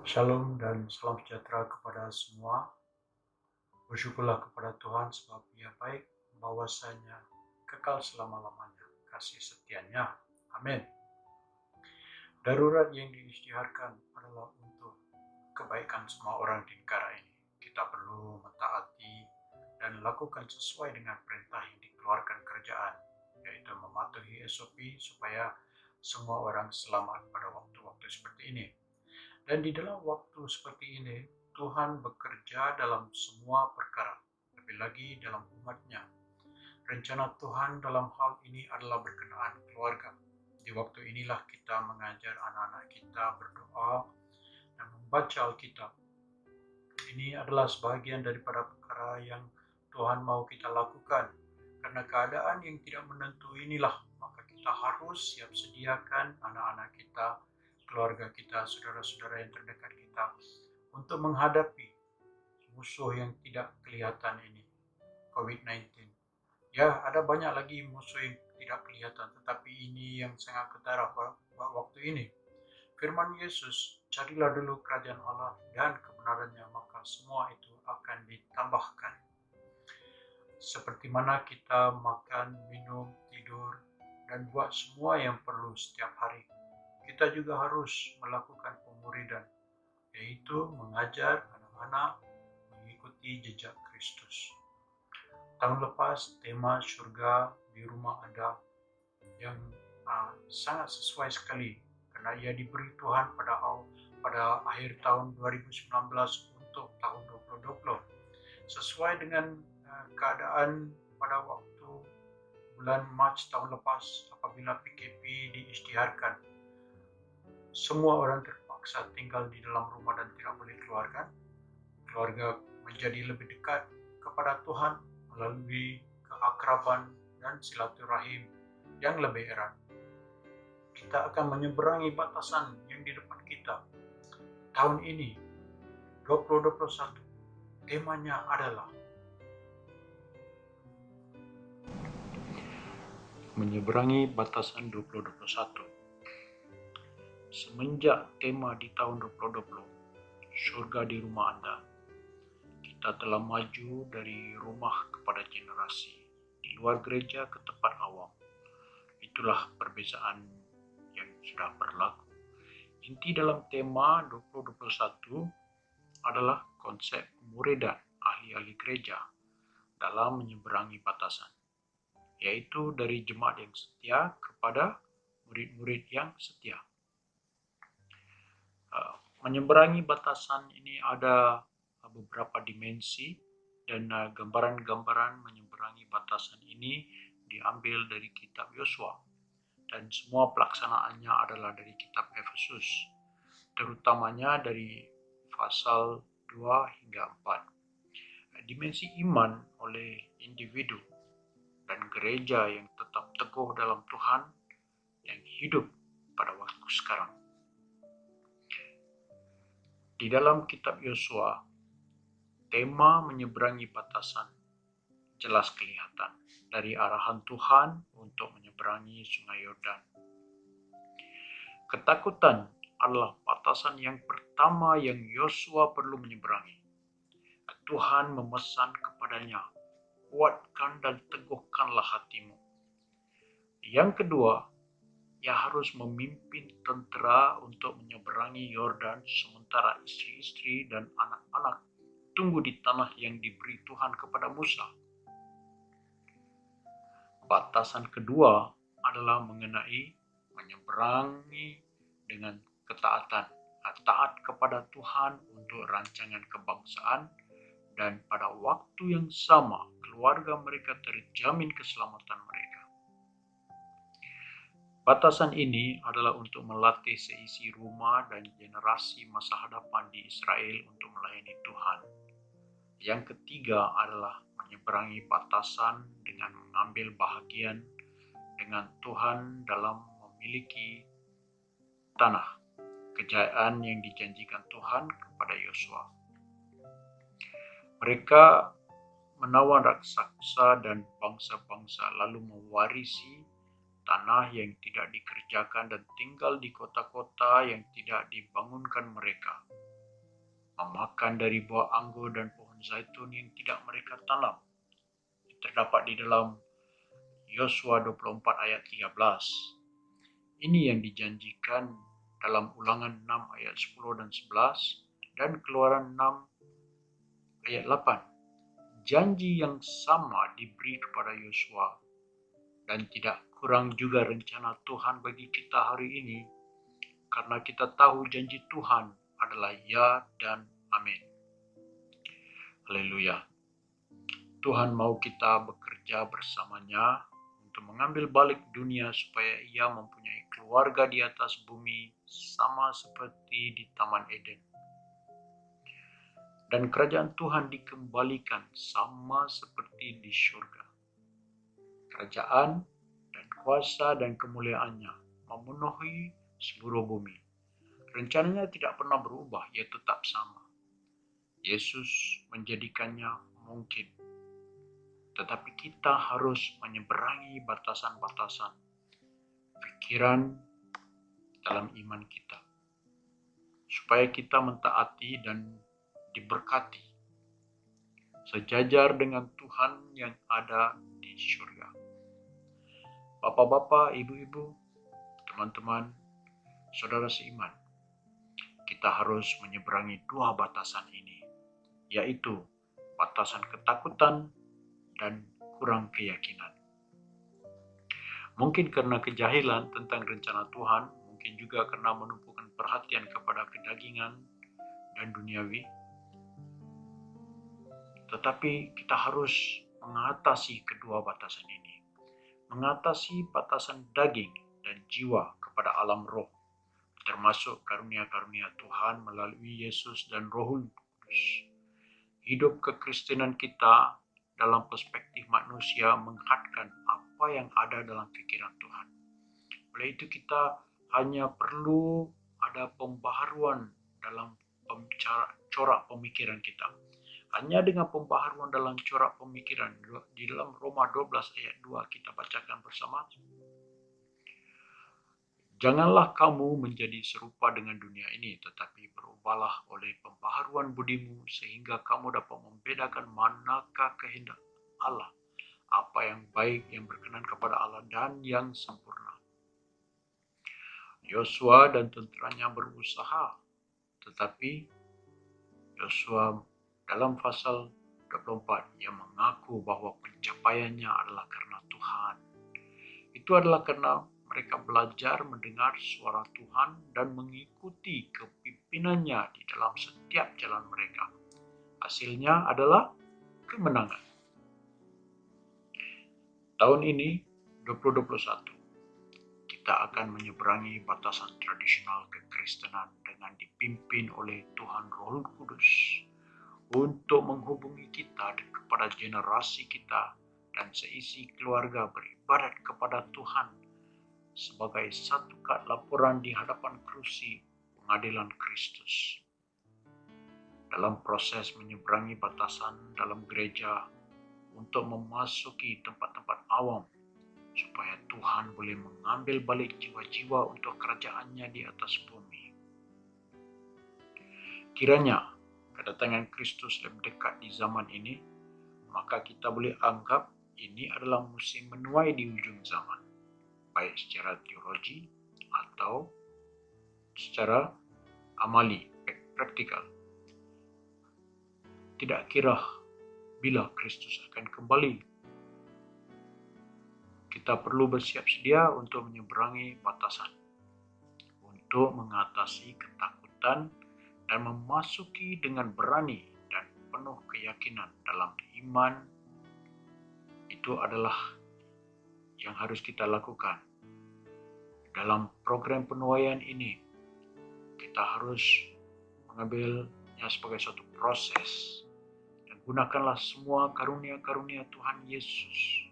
Shalom dan salam sejahtera kepada semua. Bersyukurlah kepada Tuhan sebab Dia baik, bahwasanya kekal selama-lamanya kasih setianya. Amin. Darurat yang diisytiharkan adalah untuk kebaikan semua orang di negara ini. Kita perlu mentaati dan lakukan sesuai dengan perintah yang dikeluarkan kerajaan, yaitu mematuhi SOP supaya semua orang selamat pada waktu-waktu seperti ini. Dan di dalam waktu seperti ini, Tuhan bekerja dalam semua perkara, lebih lagi dalam umatnya. Rencana Tuhan dalam hal ini adalah berkenaan keluarga. Di waktu inilah kita mengajar anak-anak kita berdoa dan membaca Alkitab. Ini adalah sebahagian daripada perkara yang Tuhan mau kita lakukan. Karena keadaan yang tidak menentu inilah, maka kita harus siap sediakan anak-anak kita, keluarga kita, saudara-saudara yang terdekat kita untuk menghadapi musuh yang tidak kelihatan ini, COVID-19. Ya, ada banyak lagi musuh yang tidak kelihatan, tetapi ini yang sangat ketara waktu ini. Firman Yesus, carilah dulu kerajaan Allah dan kebenarannya, maka semua itu akan ditambahkan. Seperti mana kita makan, minum, tidur, dan buat semua yang perlu setiap hari. Kita juga harus melakukan pemuridan, yaitu mengajar anak-anak mengikuti jejak Kristus. Tahun lepas tema surga di rumah Anda yang sangat sesuai sekali karena ia diberi Tuhan pada akhir tahun 2019 untuk tahun 2020 sesuai dengan keadaan pada waktu bulan Mac tahun lepas apabila PKP diisytiharkan. Semua orang terpaksa tinggal di dalam rumah dan tidak boleh keluarkan. Keluarga menjadi lebih dekat kepada Tuhan melalui keakraban dan silaturahim yang lebih erat. Kita akan menyeberangi batasan yang di depan kita. Tahun ini, 2021, temanya adalah menyeberangi batasan 2021. Semenjak tema di tahun 2020, surga di rumah Anda, kita telah maju dari rumah kepada generasi, di luar gereja ke tempat awam. Itulah perbezaan yang sudah berlaku. Inti dalam tema 2021 adalah konsep pemuridan ahli-ahli gereja dalam menyeberangi batasan, yaitu dari jemaat yang setia kepada murid-murid yang setia. Menyeberangi batasan ini ada beberapa dimensi dan gambaran-gambaran menyeberangi batasan ini diambil dari kitab Yosua dan semua pelaksanaannya adalah dari kitab Efesus, terutamanya dari pasal 2 hingga 4. Dimensi iman oleh individu dan gereja yang tetap teguh dalam Tuhan yang hidup pada waktu sekarang. Di dalam kitab Yosua, tema menyeberangi batasan jelas kelihatan dari arahan Tuhan untuk menyeberangi Sungai Yordan. Ketakutan adalah batasan yang pertama yang Yosua perlu menyeberangi. Tuhan memesan kepadanya, kuatkan dan teguhkanlah hatimu. Yang kedua, ia harus memimpin tentera untuk menyeberangi Yordan sementara istri-istri dan anak-anak tunggu di tanah yang diberi Tuhan kepada Musa. Batasan kedua adalah mengenai menyeberangi dengan ketaatan, taat kepada Tuhan untuk rancangan kebangsaan, dan pada waktu yang sama keluarga mereka terjamin keselamatan mereka. Batasan ini adalah untuk melatih seisi rumah dan generasi masa hadapan di Israel untuk melayani Tuhan. Yang ketiga adalah menyeberangi batasan dengan mengambil bahagian dengan Tuhan dalam memiliki tanah kejayaan yang dijanjikan Tuhan kepada Yosua. Mereka menawan raksasa dan bangsa-bangsa lalu mewarisi tanah yang tidak dikerjakan dan tinggal di kota-kota yang tidak dibangunkan mereka. memakan dari buah anggur dan pohon zaitun yang tidak mereka tanam. Terdapat di dalam Yosua 24 ayat 13. Ini yang dijanjikan dalam Ulangan 6 ayat 10 dan 11 dan Keluaran 6 ayat 8. Janji yang sama diberi kepada Yosua dan tidak kurang juga rencana Tuhan bagi kita hari ini, karena kita tahu janji Tuhan adalah ya dan amin. Haleluya. Tuhan mau kita bekerja bersamanya untuk mengambil balik dunia supaya ia mempunyai keluarga di atas bumi sama seperti di Taman Eden. Dan kerajaan Tuhan dikembalikan sama seperti di surga. Kerajaan dan kuasa dan kemuliaannya memenuhi seluruh bumi. Rencananya tidak pernah berubah, ia tetap sama. Yesus menjadikannya mungkin. Tetapi kita harus menyeberangi batasan-batasan pikiran dalam iman kita, supaya kita mentaati dan diberkati sejajar dengan Tuhan yang ada di surga. Bapak-bapak, ibu-ibu, teman-teman, saudara seiman, kita harus menyeberangi dua batasan ini, yaitu batasan ketakutan dan kurang keyakinan. Mungkin karena kejahilan tentang rencana Tuhan, mungkin juga karena menumpukan perhatian kepada kedagingan dan duniawi. Tetapi kita harus mengatasi kedua batasan ini. Mengatasi batasan daging dan jiwa kepada alam roh, termasuk karunia-karunia Tuhan melalui Yesus dan Roh Kudus. Hidup kekristenan kita dalam perspektif manusia menghadkan apa yang ada dalam pikiran Tuhan. Oleh itu kita hanya perlu ada pembaharuan dalam corak pemikiran kita. Hanya dengan pembaharuan dalam corak pemikiran. Di dalam Roma 12 ayat 2 kita bacakan bersama. Janganlah kamu menjadi serupa dengan dunia ini, tetapi berubahlah oleh pembaharuan budimu, sehingga kamu dapat membedakan manakah kehendak Allah, apa yang baik, yang berkenan kepada Allah, dan yang sempurna. Yosua dan tentaranya berusaha, tetapi Yosua dalam pasal 24 ia mengaku bahwa pencapaiannya adalah karena Tuhan. Itu adalah karena mereka belajar mendengar suara Tuhan dan mengikuti kepimpinannya di dalam setiap jalan mereka. Hasilnya adalah kemenangan. Tahun ini, 2021, kita akan menyeberangi batasan tradisional kekristenan dengan dipimpin oleh Tuhan Roh Kudus untuk menghubungi kita kepada generasi kita dan seisi keluarga beribadat kepada Tuhan sebagai satu kad laporan di hadapan kursi pengadilan Kristus. Dalam proses menyeberangi batasan dalam gereja untuk memasuki tempat-tempat awam, supaya Tuhan boleh mengambil balik jiwa-jiwa untuk kerajaannya di atas bumi. Kiranya kedatangan Kristus lebih dekat di zaman ini, maka kita boleh anggap ini adalah musim menuai di ujung zaman, baik secara teologi atau secara amali, praktikal. Tidak kira bila Kristus akan kembali, kita perlu bersiap sedia untuk menyeberangi batasan, untuk mengatasi ketakutan dan memasuki dengan berani dan penuh keyakinan dalam iman. Itu adalah yang harus kita lakukan. Dalam program penuaian ini, kita harus mengambilnya sebagai suatu proses dan gunakanlah semua karunia-karunia Tuhan Yesus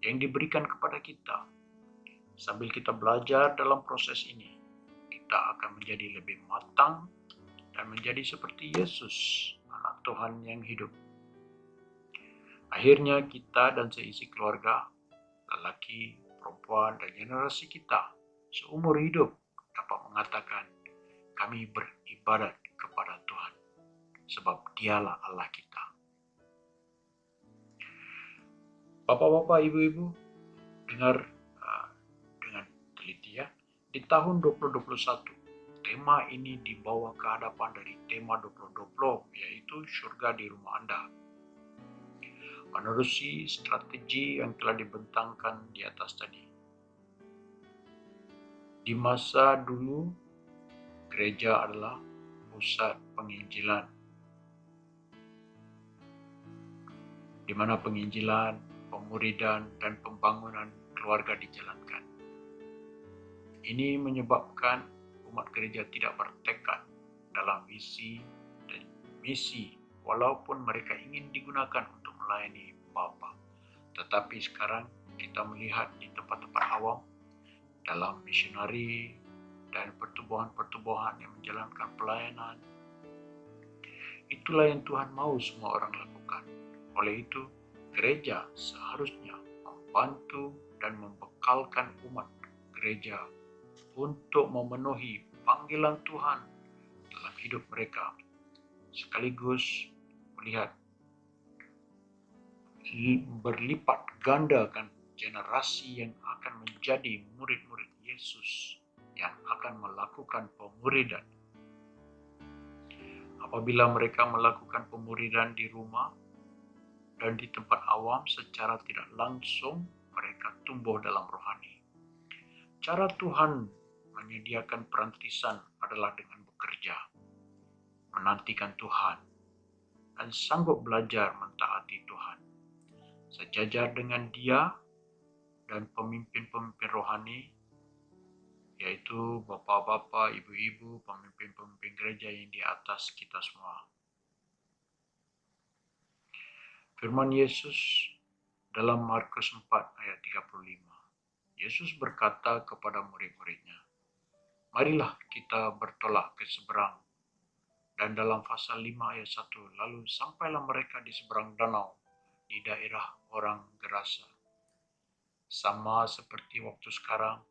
yang diberikan kepada kita. Sambil kita belajar dalam proses ini, kita akan menjadi lebih matang dan menjadi seperti Yesus, anak Tuhan yang hidup. Akhirnya kita dan seisi keluarga, lelaki, perempuan, dan generasi kita seumur hidup dapat mengatakan, kami beribadat kepada Tuhan. sebab Dialah Allah kita. Bapak-bapak, ibu-ibu, dengar dengan teliti ya. Di tahun 2021, tema ini dibawa ke hadapan dari tema 2020, yaitu surga di rumah Anda. Menerusi strategi yang telah dibentangkan di atas tadi. Di masa dulu, gereja adalah pusat penginjilan, di mana penginjilan, pemuridan, dan pembangunan keluarga dijalankan. Ini menyebabkan umat gereja tidak bertekad dalam visi dan misi, walaupun mereka ingin digunakan untuk melayani Bapa. Tetapi sekarang kita melihat di tempat-tempat awam, dalam misionari dan pertubuhan-pertubuhan yang menjalankan pelayanan, itulah yang Tuhan mau semua orang lakukan. Oleh itu, gereja seharusnya membantu dan membekalkan umat gereja untuk memenuhi panggilan Tuhan dalam hidup mereka, sekaligus melihat berlipat gandakan generasi yang akan menjadi murid-murid Yesus yang akan melakukan pemuridan. Apabila mereka melakukan pemuridan di rumah dan di tempat awam secara tidak langsung, mereka tumbuh dalam rohani. Cara Tuhan menyediakan perantisan adalah dengan bekerja, menantikan Tuhan, dan sanggup belajar mentaati Tuhan. Sejajar dengan Dia dan pemimpin-pemimpin rohani, yaitu bapak-bapak, ibu-ibu, pemimpin-pemimpin gereja yang di atas kita semua. Firman Yesus dalam Markus 4 ayat 35. Yesus berkata kepada murid-muridnya, "Marilah kita bertolak ke seberang." Dan dalam pasal 5 ayat 1, lalu sampailah mereka di seberang danau di daerah orang Gerasa. Sama seperti waktu sekarang,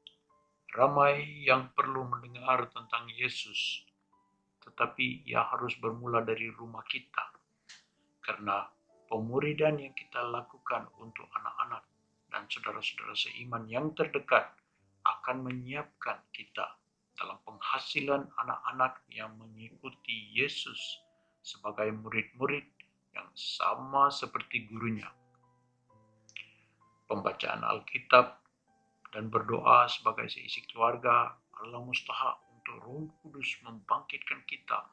ramai yang perlu mendengar tentang Yesus, tetapi ia harus bermula dari rumah kita. Karena pemuridan yang kita lakukan untuk anak-anak dan saudara-saudara seiman yang terdekat akan menyiapkan kita dalam penghasilan anak-anak yang mengikuti Yesus sebagai murid-murid yang sama seperti gurunya. Pembacaan Alkitab dan berdoa sebagai seisi keluarga adalah mustahak untuk Roh Kudus membangkitkan kita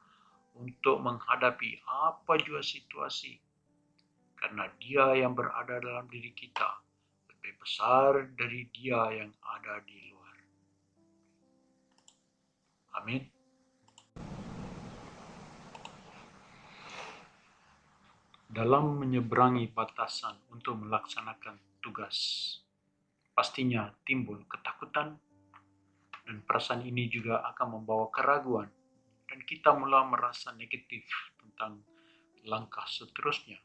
untuk menghadapi apa jua situasi, karena Dia yang berada dalam diri kita lebih besar dari Dia yang ada di luar. Amin. Dalam menyeberangi batasan untuk melaksanakan tugas, pastinya timbul ketakutan, dan perasaan ini juga akan membawa keraguan, dan kita mula merasa negatif tentang langkah seterusnya.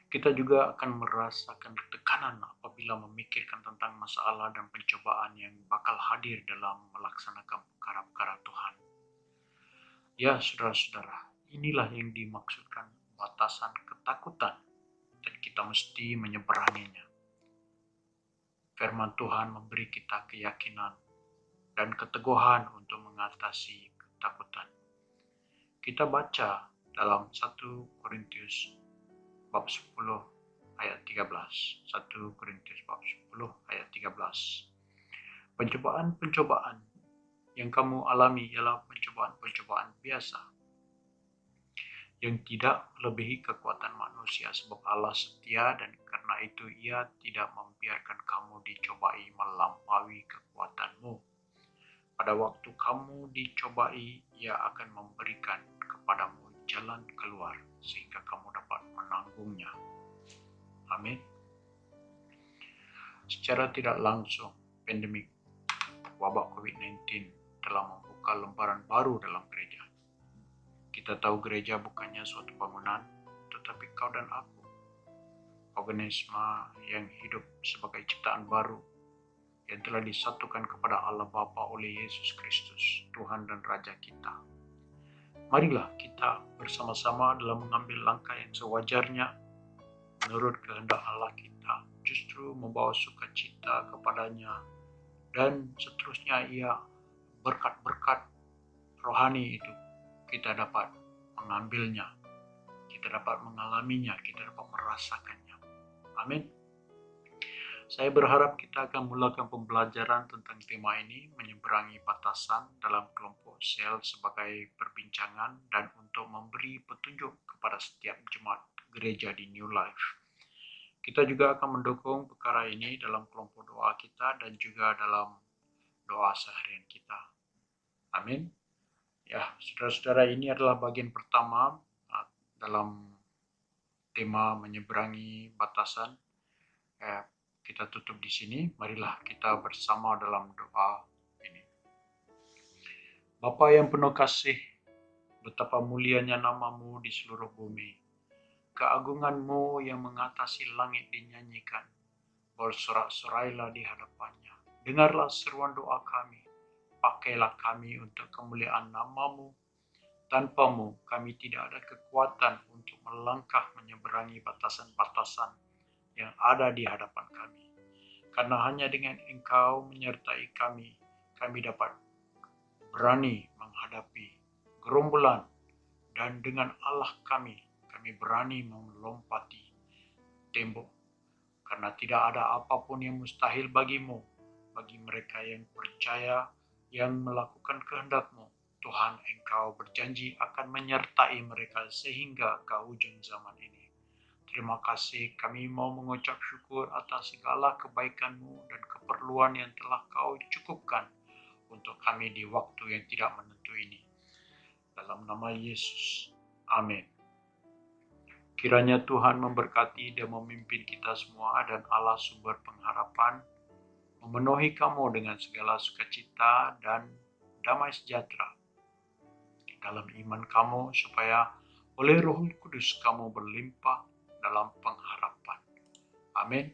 Kita juga akan merasakan tekanan apabila memikirkan tentang masalah dan pencobaan yang bakal hadir dalam melaksanakan perkara-perkara Tuhan. Ya, saudara-saudara, inilah yang dimaksudkan batasan ketakutan, dan kita mesti menyeberanginya. Firman Tuhan memberi kita keyakinan dan keteguhan untuk mengatasi ketakutan. Kita baca dalam 1 Korintus bab 10 ayat 13. 1 Korintus bab 10 ayat 13. Pencobaan-pencobaan yang kamu alami ialah pencobaan-pencobaan biasa, yang tidak melebihi kekuatan manusia, sebab Allah setia dan karena itu Ia tidak membiarkan kamu dicobai melampaui kekuatanmu. Pada waktu kamu dicobai, Ia akan memberikan kepadamu jalan keluar sehingga kamu dapat menanggungnya. Amin. Secara tidak langsung, pandemik wabak COVID-19 telah membuka lembaran baru dalam gereja. Kita tahu gereja bukannya suatu bangunan, tetapi kau dan aku, organisme yang hidup sebagai ciptaan baru yang telah disatukan kepada Allah Bapa oleh Yesus Kristus, Tuhan dan Raja kita. marilah kita bersama-sama dalam mengambil langkah yang sewajarnya menurut kehendak Allah kita, justru membawa sukacita kepadanya, dan seterusnya ia berkat-berkat rohani itu kita dapat mengambilnya, kita dapat mengalaminya, kita dapat merasakannya. Amin. Saya berharap kita akan mulakan pembelajaran tentang tema ini, menyeberangi batasan, dalam kelompok sel sebagai perbincangan dan untuk memberi petunjuk kepada setiap jemaat gereja di New Life. Kita juga akan mendukung perkara ini dalam kelompok doa kita dan juga dalam doa seharian kita. Amin. Ya, saudara-saudara, ini adalah bagian pertama dalam tema menyeberangi batasan. Kita tutup di sini. Marilah kita bersama dalam doa ini. Bapa yang penuh kasih, betapa mulianya namamu di seluruh bumi. Keagunganmu yang mengatasi langit dinyanyikan. Bersorak-sorailah di hadapannya. Dengarlah seruan doa kami. Pakailah kami untuk kemuliaan namamu. Tanpamu kami tidak ada kekuatan untuk melangkah menyeberangi batasan-batasan yang ada di hadapan kami. Karena hanya dengan Engkau menyertai kami, kami dapat berani menghadapi gerombolan, dan dengan Allah kami berani melompati tembok. Karena tidak ada apapun yang mustahil bagimu, bagi mereka yang percaya, yang melakukan kehendak-Mu. Tuhan, Engkau berjanji akan menyertai mereka sehingga ke ujung zaman ini. Terima kasih, kami mau mengucap syukur atas segala kebaikan-Mu dan keperluan yang telah Kau cukupkan untuk kami di waktu yang tidak menentu ini. Dalam nama Yesus, amin. Kiranya Tuhan memberkati dan memimpin kita semua, dan Allah sumber pengharapan memenuhi kamu dengan segala sukacita dan damai sejahtera dalam iman kamu, supaya oleh Roh Kudus kamu berlimpah dalam pengharapan. Amin.